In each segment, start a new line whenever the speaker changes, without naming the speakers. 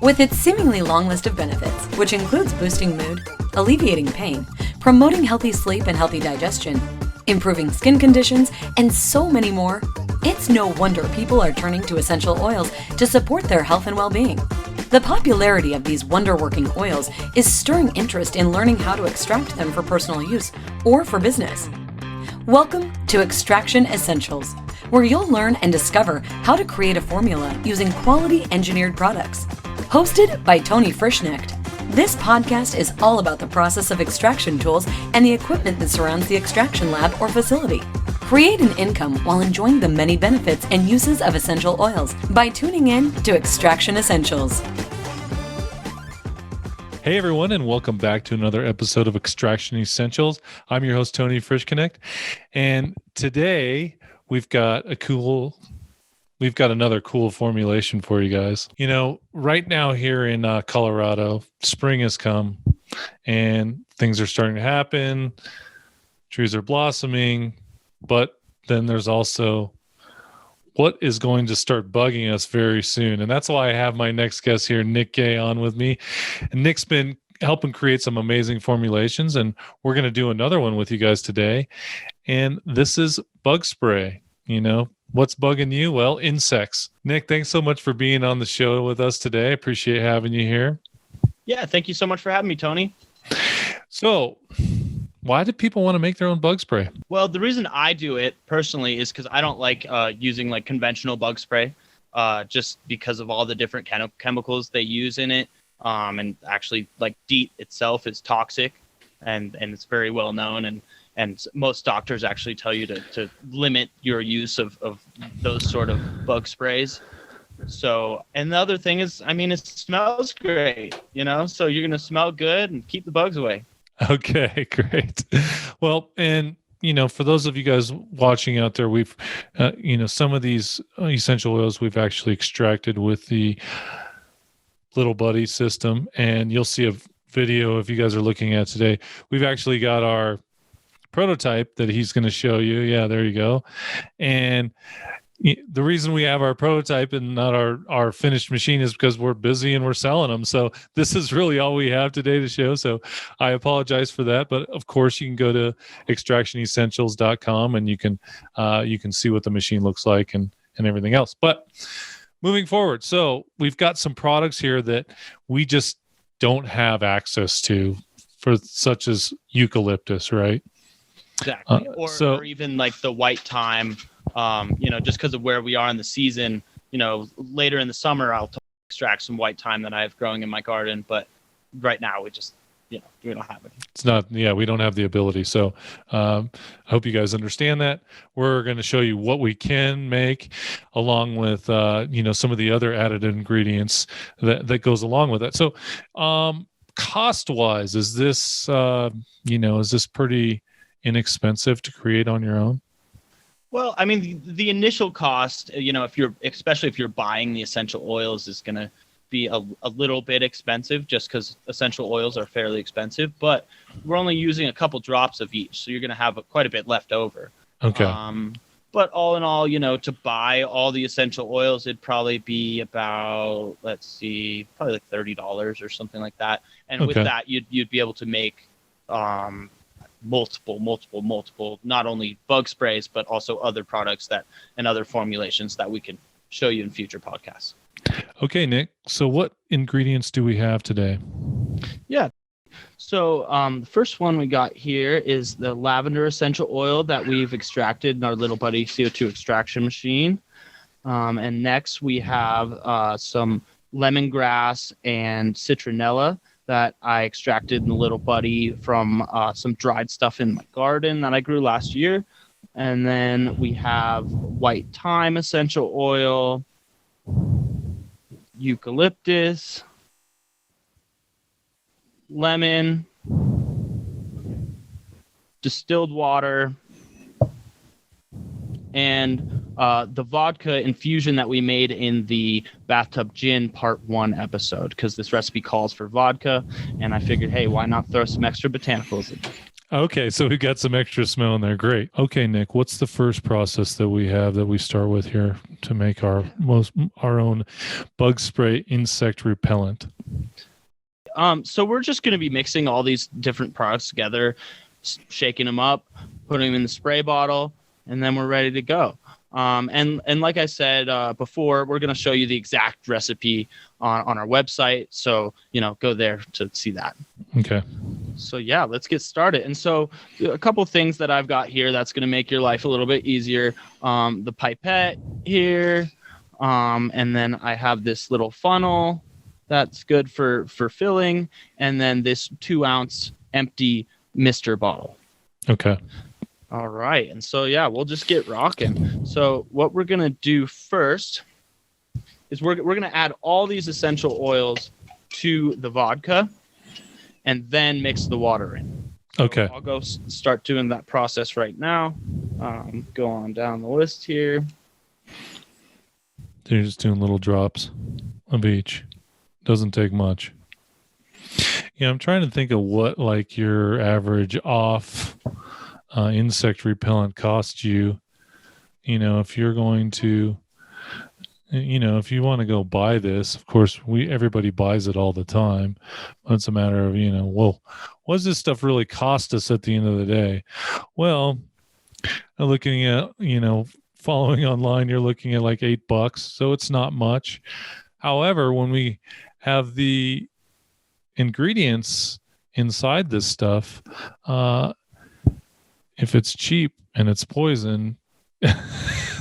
With its seemingly long list of benefits, which includes boosting mood, alleviating pain, promoting healthy sleep and healthy digestion, improving skin conditions, and so many more, it's no wonder people are turning to essential oils to support their health and well-being. The popularity of these wonder-working oils is stirring interest in learning how to extract them for personal use or for business. Welcome to Extraction Essentials, where you'll learn and discover how to create a formula using quality engineered products. Hosted by Tony Frischknecht, this podcast is all about the process of extraction tools and the equipment that surrounds the extraction lab or facility. Create an income while enjoying the many benefits and uses of essential oils by tuning in to Extraction Essentials.
Hey everyone, and welcome back to another episode of Extraction Essentials. I'm your host, Tony Frischknecht, and today we've got another cool formulation for you guys. You know, right now here in Colorado, spring has come and things are starting to happen. Trees are blossoming, but then there's also what is going to start bugging us very soon. And that's why I have my next guest here, Nick Gay, on with me. And Nick's been helping create some amazing formulations, and we're going to do another one with you guys today. And this is bug spray. You know, what's bugging you? Well, insects. Nick, thanks so much for being on the show with us today. I appreciate having you here.
Yeah, thank you so much for having me, Tony.
So, why do people want to make their own bug spray?
Well, the reason I do it personally is because I don't like using like conventional bug spray, just because of all the different chemicals they use in it. And actually, like DEET itself is toxic, and it's very well known. And most doctors actually tell you to limit your use of those sort of bug sprays. So, and the other thing is, I mean, it smells great, you know, so you're going to smell good and keep the bugs away.
Okay, great. Well, and, you know, for those of you guys watching out there, we've, some of these essential oils we've actually extracted with the Little Buddy system. And you'll see a video if you guys are looking at today. We've actually got our prototype that he's going to show you. Yeah, there you go. And the reason we have our prototype and not our finished machine is because we're busy and we're selling them. So this is really all we have today to show. So I apologize for that. But of course, you can go to extractionessentials.com and you can see what the machine looks like and everything else. But moving forward, so we've got some products here that we just don't have access to, for such as eucalyptus, right?
Exactly. Or even like the white thyme. Just because of where we are in the season, later in the summer, I'll extract some white thyme that I have growing in my garden. But right now, we just, we don't have it.
It's not, we don't have the ability. So I hope you guys understand that. We're going to show you what we can make along with, some of the other added ingredients that goes along with it. So cost-wise, is this pretty inexpensive to create on your own?
Well, I mean, the initial cost, especially if you're buying the essential oils, is going to be a little bit expensive just because essential oils are fairly expensive. But we're only using a couple drops of each, so you're going to have quite a bit left over.
Okay.
But all in all, to buy all the essential oils, it'd probably be about, probably like $30 or something like that. And with that, you'd be able to make multiple, not only bug sprays, but also other products and other formulations that we can show you in future podcasts.
Okay, Nick. So what ingredients do we have today?
Yeah. So the first one we got here is the lavender essential oil that we've extracted in our Little Buddy CO2 extraction machine. And next we have some lemongrass and citronella that I extracted in the Little Buddy from some dried stuff in my garden that I grew last year. And then we have white thyme essential oil, eucalyptus, lemon, distilled water, and the vodka infusion that we made in the Bathtub Gin Part 1 episode, because this recipe calls for vodka, and I figured, hey, why not throw some extra botanicals in?
Okay, so we got some extra smell in there. Great. Okay, Nick, what's the first process that we have that we start with here to make our own bug spray insect repellent?
So we're just going to be mixing all these different products together, shaking them up, putting them in the spray bottle, and then we're ready to go. And like I said before, we're going to show you the exact recipe on our website. So, go there to see that.
Okay.
So, yeah, let's get started. And so a couple things that I've got here that's going to make your life a little bit easier. The pipette here. And then I have this little funnel that's good for filling. And then this 2-ounce empty mister bottle.
Okay.
All right. And so, yeah, we'll just get rocking. So what we're going to do first is we're going to add all these essential oils to the vodka and then mix the water in.
Okay.
So I'll go start doing that process right now. Go on down the list here.
You're just doing little drops of each. Doesn't take much. Yeah, I'm trying to think of what like your average off insect repellent costs you. If you're going to, if you want to go buy this, of course, everybody buys it all the time. But it's a matter of, well, what does this stuff really cost us at the end of the day? Well, looking at, following online, you're looking at like $8, so it's not much. However, when we have the ingredients inside this stuff, if it's cheap and it's poison,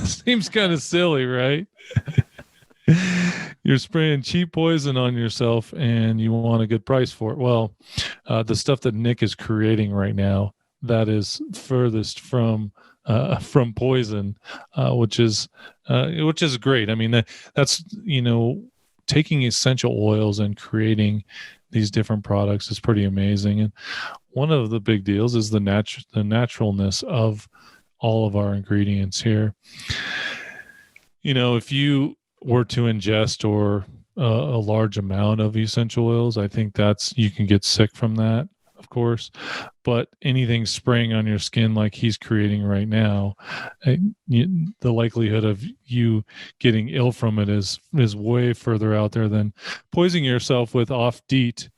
seems kind of silly, right? You're spraying cheap poison on yourself and you want a good price for it. Well, the stuff that Nick is creating right now, that is furthest from poison, which is great. I mean, that's taking essential oils and creating these different products is pretty amazing. And one of the big deals is the naturalness of all of our ingredients here. If you were to ingest or a large amount of essential oils, I think you can get sick from that, of course. But anything spraying on your skin like he's creating right now, the likelihood of you getting ill from it is way further out there than poisoning yourself with off DEET.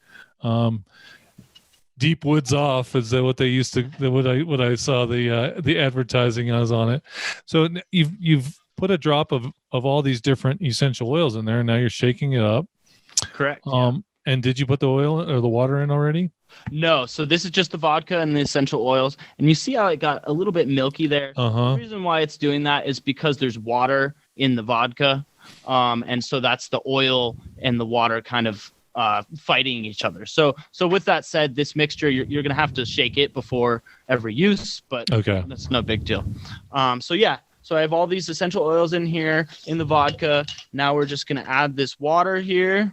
Deep woods off is that what they used to, what I saw the advertising on it. So you've put a drop of all these different essential oils in there, and now you're shaking it up.
Correct.
And did you put the oil or the water in already?
No. So this is just the vodka and the essential oils. And you see how it got a little bit milky there?
Uh-huh.
The reason why it's doing that is because there's water in the vodka. And so that's the oil and the water kind of fighting each other. So with that said, this mixture, you're going to have to shake it before every use, but
okay,
that's no big deal. So I have all these essential oils in here in the vodka. Now we're just going to add this water here.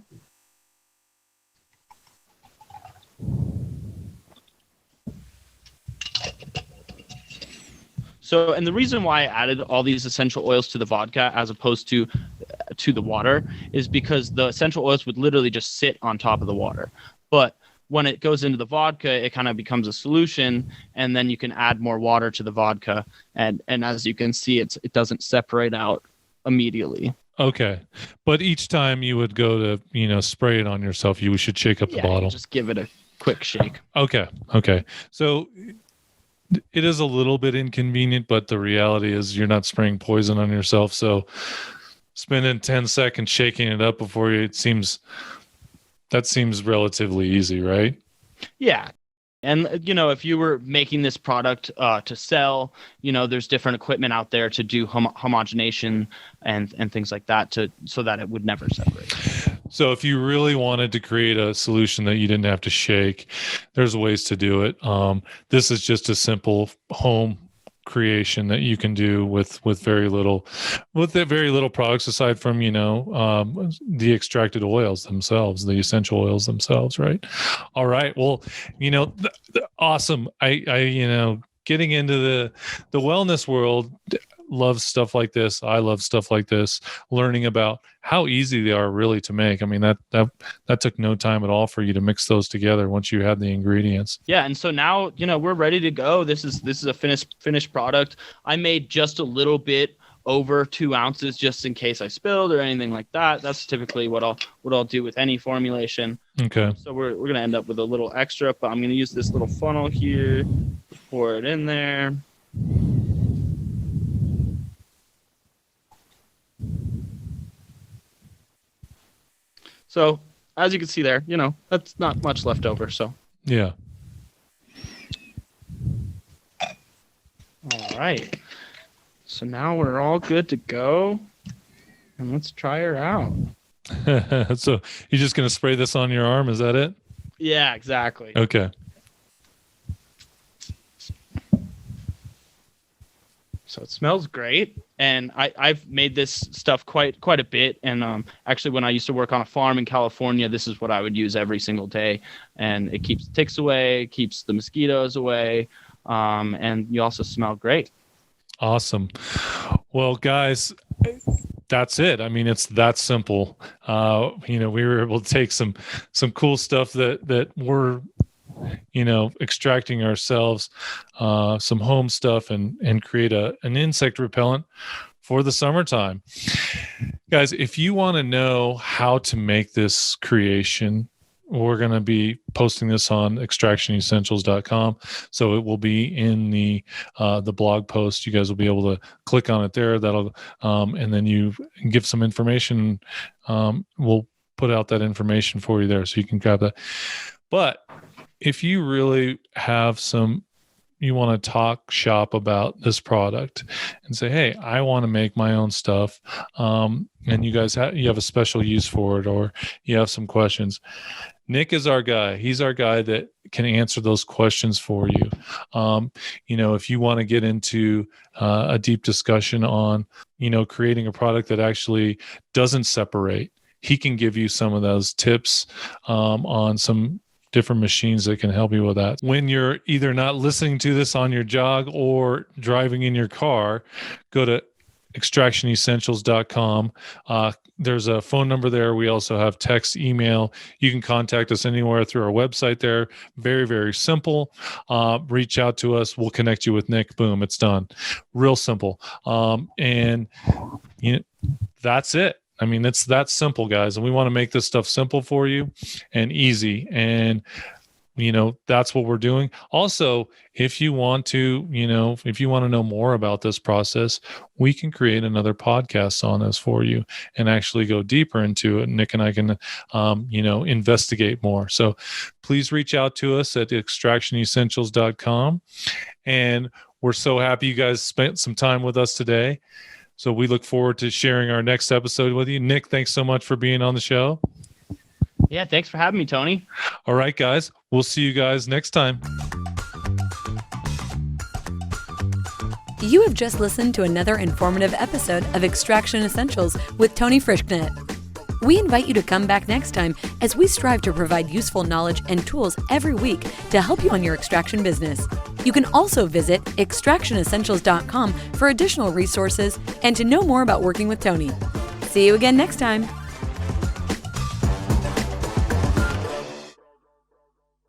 So, and the reason why I added all these essential oils to the vodka as opposed to the water is because the essential oils would literally just sit on top of the water. But when it goes into the vodka, it kind of becomes a solution, and then you can add more water to the vodka. And as you can see, it doesn't separate out immediately.
Okay. But each time you would go to, spray it on yourself, you should shake up the bottle.
Just give it a quick shake.
Okay. So it is a little bit inconvenient, but the reality is you're not spraying poison on yourself. So spending 10 seconds shaking it up before you, that seems relatively easy, right?
Yeah. And, if you were making this product to sell, there's different equipment out there to do homogenation and things like that so that it would never separate.
So if you really wanted to create a solution that you didn't have to shake, there's ways to do it. This is just a simple home creation that you can do with very little products aside from the extracted oils themselves, the essential oils themselves, right? All right, well, awesome. I getting into the wellness world, loves stuff like this. I love stuff like this, learning about how easy they are really to make. I mean, that took no time at all for you to mix those together once you had the ingredients.
Yeah, and so now, we're ready to go. This is a finished product. I made just a little bit over 2 ounces just in case I spilled or anything like that. That's typically what I'll do with any formulation.
Okay.
So we're gonna end up with a little extra, but I'm gonna use this little funnel here, pour it in there. So as you can see there, that's not much left over. So
yeah.
All right. So now we're all good to go. And let's try her out.
So you're just going to spray this on your arm? Is that it?
Yeah, exactly.
Okay.
So it smells great. And I've made this stuff quite a bit. And actually, when I used to work on a farm in California, this is what I would use every single day. And it keeps ticks away, keeps the mosquitoes away. And you also smell great.
Awesome. Well, guys, that's it. I mean, it's that simple. We were able to take some cool stuff that we're, extracting ourselves, some home stuff and create an insect repellent for the summertime. Guys, if you want to know how to make this creation, we're going to be posting this on extractionessentials.com. So it will be in the blog post. You guys will be able to click on it there. That'll, and then you give some information. We'll put out that information for you there so you can grab that. But if you really have you want to talk shop about this product and say, hey, I want to make my own stuff. And you guys you have a special use for it, or you have some questions. Nick is our guy. He's our guy that can answer those questions for you. If you want to get into a deep discussion on, creating a product that actually doesn't separate, he can give you some of those tips on some different machines that can help you with that. When you're either not listening to this on your jog or driving in your car, go to extractionessentials.com. There's a phone number there. We also have text, email. You can contact us anywhere through our website there. Very, very simple. Reach out to us. We'll connect you with Nick. Boom, it's done. Real simple. And that's it. I mean, it's that simple, guys. And we want to make this stuff simple for you and easy. And that's what we're doing. Also, if you want to, know more about this process, we can create another podcast on this for you and actually go deeper into it. Nick and I can, investigate more. So please reach out to us at extractionessentials.com. And we're so happy you guys spent some time with us today. So we look forward to sharing our next episode with you. Nick, thanks so much for being on the show.
Yeah, thanks for having me, Tony.
All right, guys. We'll see you guys next time.
You have just listened to another informative episode of Extraction Essentials with Tony Frischknecht. We invite you to come back next time as we strive to provide useful knowledge and tools every week to help you on your extraction business. You can also visit extractionessentials.com for additional resources and to know more about working with Tony. See you again next time.